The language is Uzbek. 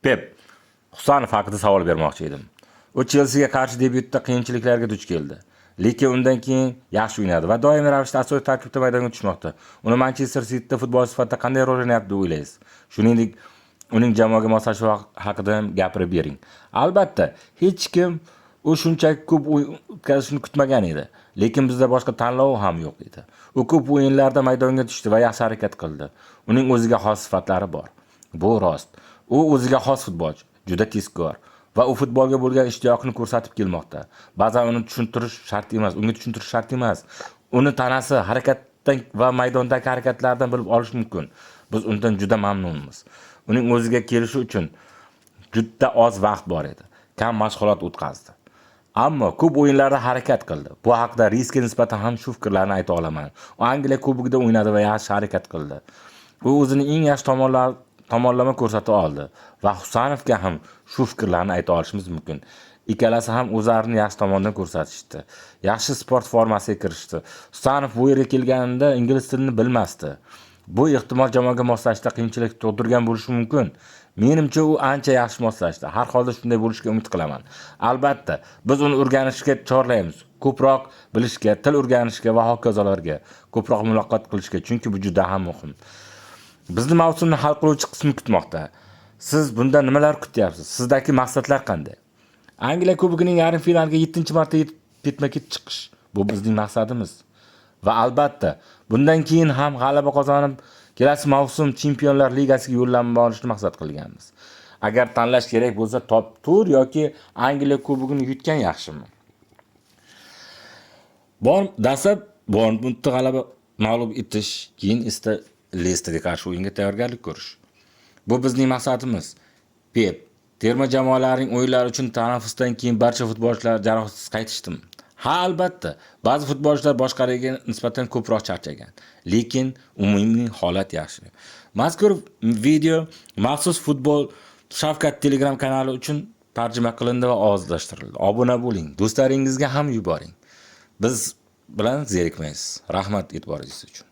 Pep Husanov haqida savol bermoqchi edim. U Chelsiga qarshi debyutda qiyinchiliklarga duch keldi. Lekin undan keyin yaxshi o'ynadi va doimiy ravishda asosiy tarkibda maydonga tushmoqda. Uni Manchester Cityda futbolchi sifatida qanday rol o'ynayapti deb o'ylaysiz? Shuningdek, uning jamoaga moslashishi haqida ham gapirib bering. Albatta, hech kim u shunchaki ko'p o'tkazishni kutmagan edi. Lekin bizda boshqa tanlov ham yo'q edi. U ko'p o'yinlarda maydonga tushdi va yaxshi harakat qildi. Uning o'ziga xos sifatlari bor. Bu rost. U o'ziga xos futbolchi, juda tezkor va u futbolga bo'lgan ishtiyoqni ko'rsatib kelmoqda. Ba'zan uni tushuntirish shart emas, unga tushuntirish shart emas. Uni tanasi, harakatdan va maydondagi harakatlardan bilib olish mumkin. Biz undan juda mamnunmiz. Uning o'ziga kelishi uchun juda oz vaqt bor edi. Kam mashg'ulot o'tkazdi. Ammo ko'p o'yinlarda harakat qildi. Bu haqda Riske nisbatan ham shu fikrlarni ayta olaman. U Angliya Kubogida o'ynadi va yaxshi harakat qildi. U o'zining eng yaxshi tomonlama ko'rsata oldi va Husanovga ham shu fikrlarni ayta olishimiz mumkin. Ikkalasi ham o'zlarini yaxshi tomondan ko'rsatishdi. Yaxshi sport formasiga kirishdi. Husanov bu yerga kelganida ingliz tilini bilmasdi. Bu ehtimol jamoaga moslashda qiyinchilik tug'dirgan bo'lishi mumkin. Menimcha u ancha yaxshi moslashdi. Har holda shunday bo'lishiga umid qilaman. Albatta, biz uni o'rganishga chorlaymiz. Ko'proq bilishga, til o'rganishga va hokazolarga, ko'proq muloqot qilishga, chunki bu juda ham muhim. Bizni mavsumni hal qiluvchi qismi kutmoqda. Siz bundan nimalar kutyapsiz? Sizdagi maqsadlar qanday? Angliya Kubogining yarim finaliga 7-marta ketma-ket chiqish. Bu bizning maqsadimiz. Va albatta, bundan keyin ham g'alaba qozonib, kelasi mavsum Chempionlar Ligasiga yo'llanma olishni maqsad qilganmiz. Agar tanlash kerak bo'lsa, top tur yoki Angliya Kubogini yutgan yaxshimi? Dastlab Bournemouthni g'alaba mag'lub etish, keyin esa Leicesterga qarshi o'yinga tayyorgarlik ko'rish. Bu bizning maqsadimiz. Pep, terma jamoalarning o'yinlari uchun tanaffusdan keyin barcha futbolchilar jarohatsiz qaytishdimi? Ha, albatta. Ba'zi futbolchilar boshqalariga nisbatan ko'proq charchagan, lekin umumiy holat yaxshi. Mazkur video maxsus futbol Shavkat Telegram kanali uchun tarjima qilindi va ovozlashtirildi. Obuna bo'ling, do'stlaringizga ham yuboring. Biz bilan zerikmaysiz. Rahmat e'tiboringiz uchun.